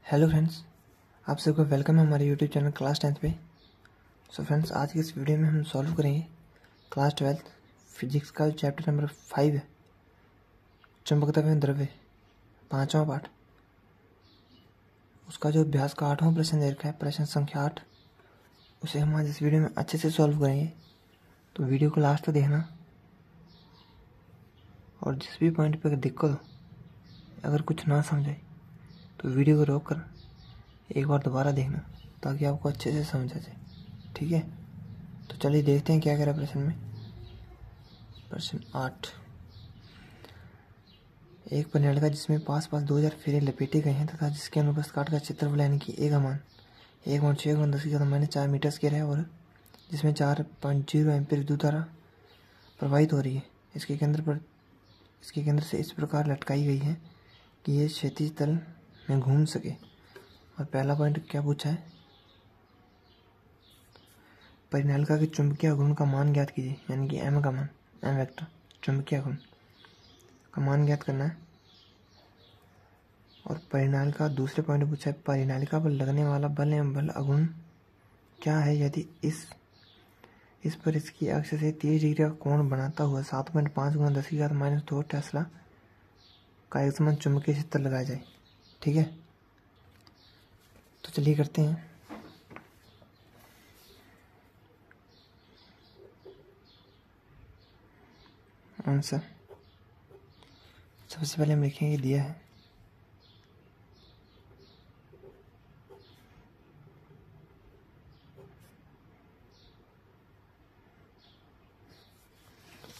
Hello friends, आप सबको welcome है हमारे यूट्यूब चैनल क्लास 10th पे। सो फ्रेंड्स, आज की इस वीडियो में हम सॉल्व करेंगे क्लास 12th फिजिक्स का चैप्टर नंबर 5 है, चुंबकत्व एवं द्रव्य, 5वां पार्ट। उसका जो अभ्यास का 8वां प्रश्न दे रखा है, प्रश्न संख्या 8, उसे हम आज इस वीडियो में अच्छे से सॉल्व करेंगे। तो वीडियो को लास्ट तक देखना, और जिस भी पॉइंट पर दिक्कत हो, अगर कुछ ना समझ आए तो वीडियो को रोक कर एक बार दोबारा देखना, ताकि आपको अच्छे से समझ आ जाए। ठीक है, तो चलिए देखते हैं क्या कह रहा है प्रश्न में। प्रश्न 8, एक परिनालिका जिसमें पास 2000 फेरे लपेटे गए हैं तथा जिसके अनुप्रस्थ काट का क्षेत्रफल यानी कि एक मान 1/6 × 10⁻⁴ मीटर स्क्वायर है, और जिसमें 4.0 एम्पीयर विद्युत धारा प्रवाहित हो रही है, इसके केंद्र से इस प्रकार लटकाई गई है कि ये क्षैतिज तल में घूम सके। और पहला पॉइंट क्या पूछा है, परिनालिका के चुंबकीय गुण का मान ज्ञात कीजिए, यानी कि एम का मान, एम वेक्टर चुंबकीय गुण का मान ज्ञात करना है। और परिनालिका, दूसरे पॉइंट पूछा है, परिनालिका पर लगने वाला बल एवं बल अगुण क्या है यदि इस पर इसकी अक्ष से 30 डिग्री का कोण बनाता हुआ 7.5 × 10⁻² टेस्ला का एक समान चुंबकीय क्षेत्र लगाया जाए। ठीक है, तो चलिए करते हैं। आंसर सबसे पहले हम लिखेंगे, दिया है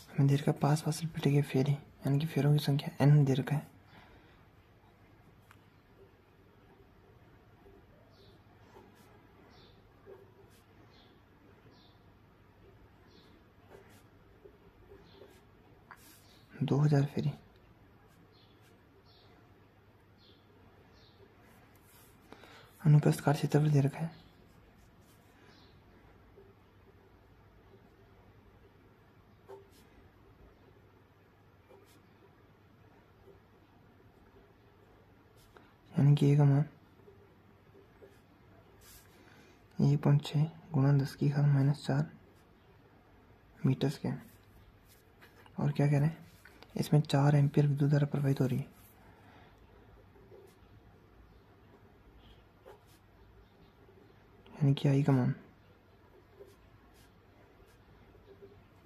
हमें दे रखा है पास लपेटे गए फेरे, यानी कि फेरों की संख्या n दे रखा है। दो 2000 फेरे, अनुप्रस्थ काट क्षेत्रफल दे रखा है, यानी कि ए का मान 1.6 × 10⁻⁴ मीटर स्क्वायर। और क्या कह रहे हैं, इसमें 4 एम्पीयर विद्युत धारा प्रवाहित हो रही है, यानी कि आई का मान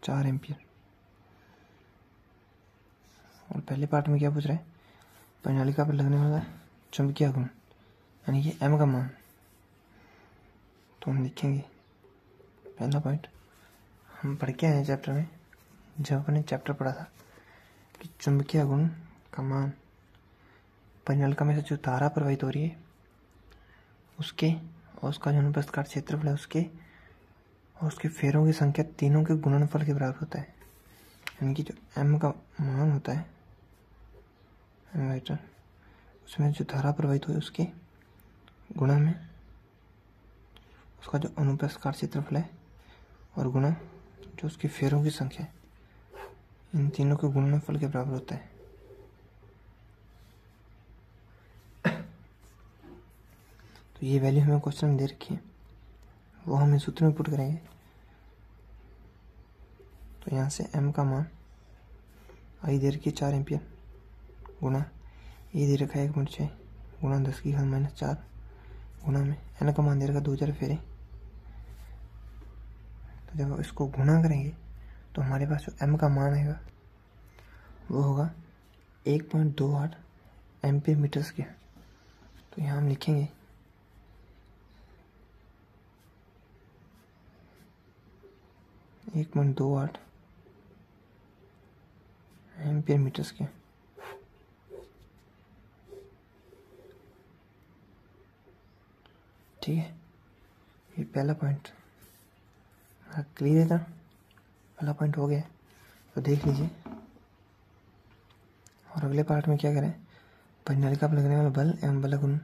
4 एम्पीयर। और पहले पार्ट में क्या पूछ रहा है, परिनालिका पर लगने वाला चुंबकीय गुण, यानी कि एम का मान। तो हम लिखेंगे, पहला पॉइंट हम पढ़ के आए हैं चैप्टर में, जब अपने चैप्टर पढ़ा था कि चुंबकीय गुण का मान परिनालिका में से जो धारा प्रवाहित हो रही है उसके, और उसका जो अनुप्रस्थ काट क्षेत्रफल है उसके, और उसके फेरों की संख्या तीनों के गुणनफल के बराबर होता है। यानी कि जो एम का मान होता है एमीटर, उसमें जो धारा प्रवाहित हुई उसके गुणा में उसका जो अनुप्रस्थ काट क्षेत्रफल है, और गुणा जो उसके फेरों की संख्या है, इन तीनों के गुणनफल के बराबर होता है। तो ये वैल्यू हमें क्वेश्चन में दे रखी है, वो हम इस सूत्र में पुट करेंगे। तो यहाँ से m का मान आई दे रखी है 4 एम्पियर, गुणा ये दे रखा है 1.6 × 10⁻⁴ गुणा में n का मान दे रखा 2000 फेरे। तो जब इसको गुणा करेंगे तो हमारे पास जो m का मान आएगा वो होगा 1.28 एम्पीयर मीटर स्क्वायर। तो यहाँ हम लिखेंगे 1.28 एम्पीयर मीटर स्क्वायर। ठीक है, ये पहला पॉइंट क्लियर है था, पहला पॉइंट हो गया। तो देख लीजिए, और अगले पार्ट में क्या करें, परिनालिका पर लगने वाला बल एवं बल गुण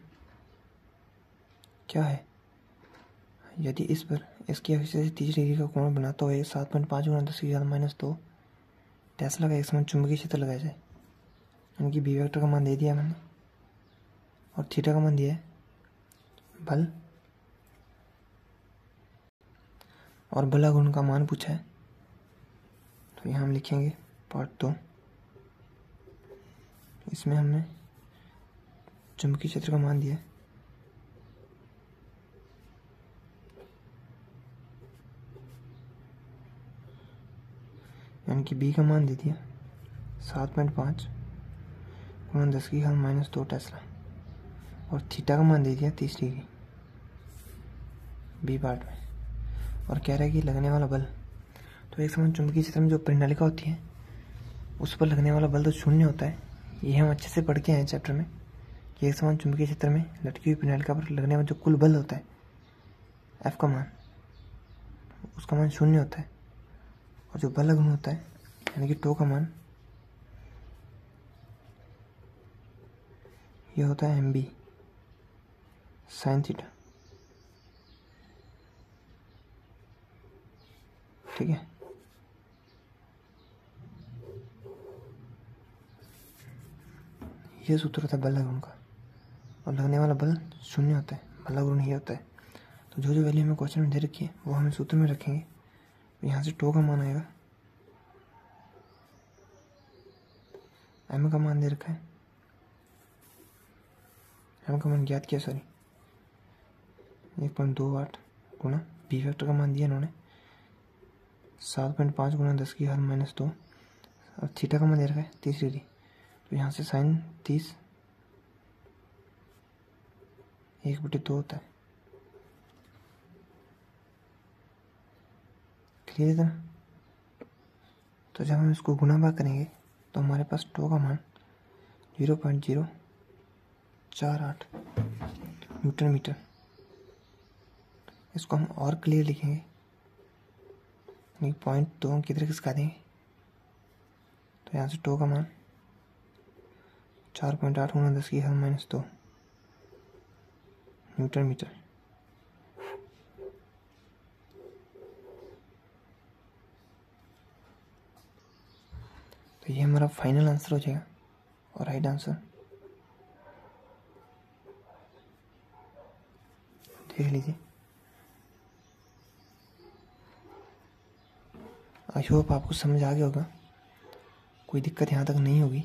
क्या है यदि इस पर इसकी अक्ष से 30 डिग्री का कोण बनाता हुआ 7.5 × 10⁻² टेस्ला का एक समान चुंबकीय क्षेत्र लगाया जाए। यानी कि बी वेक्टर का मान दे दिया मैंने, और थीटा का मान दिया है बल और बला गुण का मान पूछा है, तो यहाँ हम लिखेंगे पार्ट 2। इसमें हमने चुंबकीय क्षेत्र का मान दिया है, यानी कि बी का मान दे दिया 7.5 गुणा 10⁻² टेस्ला, और थीटा का मान दे दिया 30 डिग्री बी पार्ट में। और कह रहा है कि लगने वाला बल, तो एक समान चुंबकीय क्षेत्र में जो परिनालिका होती है उस पर लगने वाला बल तो शून्य होता है। ये हम अच्छे से पढ़ के आए चैप्टर में कि एक समान चुंबकीय क्षेत्र में लटकी हुई परिनालिका पर लगने वाला जो कुल बल होता है एफ का मान, उसका मान शून्य होता है। और जो बल गुण होता है यानी कि टो का मान, ये होता है mb साइन थीटा। ठीक है, ये सूत्र होता है बल गुण का, और लगने वाला बल शून्य होता है, बल गुण ही होता है। तो जो जो वैल्यू हमें क्वेश्चन में दे रखी है वो हमें सूत्र में रखेंगे। यहाँ से टो का मान आएगा, एम का मान दे रखा है, एम का मान ज्ञात किया, सॉरी 1.28 गुणा बी फैक्टर का मान दिया इन्होंने 7.5 गुणा 10⁻², और थीटा का मान दे रखा है 30 डिग्री। तो यहाँ से साइन 30 1/2 होता है। क्लियर है ना? तो जब हम इसको गुणा भाग करेंगे तो हमारे पास टो का मान 0.048 न्यूटन मीटर। इसको हम और क्लियर लिखेंगे, यानी पॉइंट 2 हम किधर खिसका देंगे, तो यहाँ से टो का मान 4.8 गुणा 10⁻² न्यूटन मीटर। तो ये हमारा फाइनल आंसर हो जाएगा, और राइट आंसर देख लीजिए। आई होप आपको समझ आ गया होगा, कोई दिक्कत यहाँ तक नहीं होगी।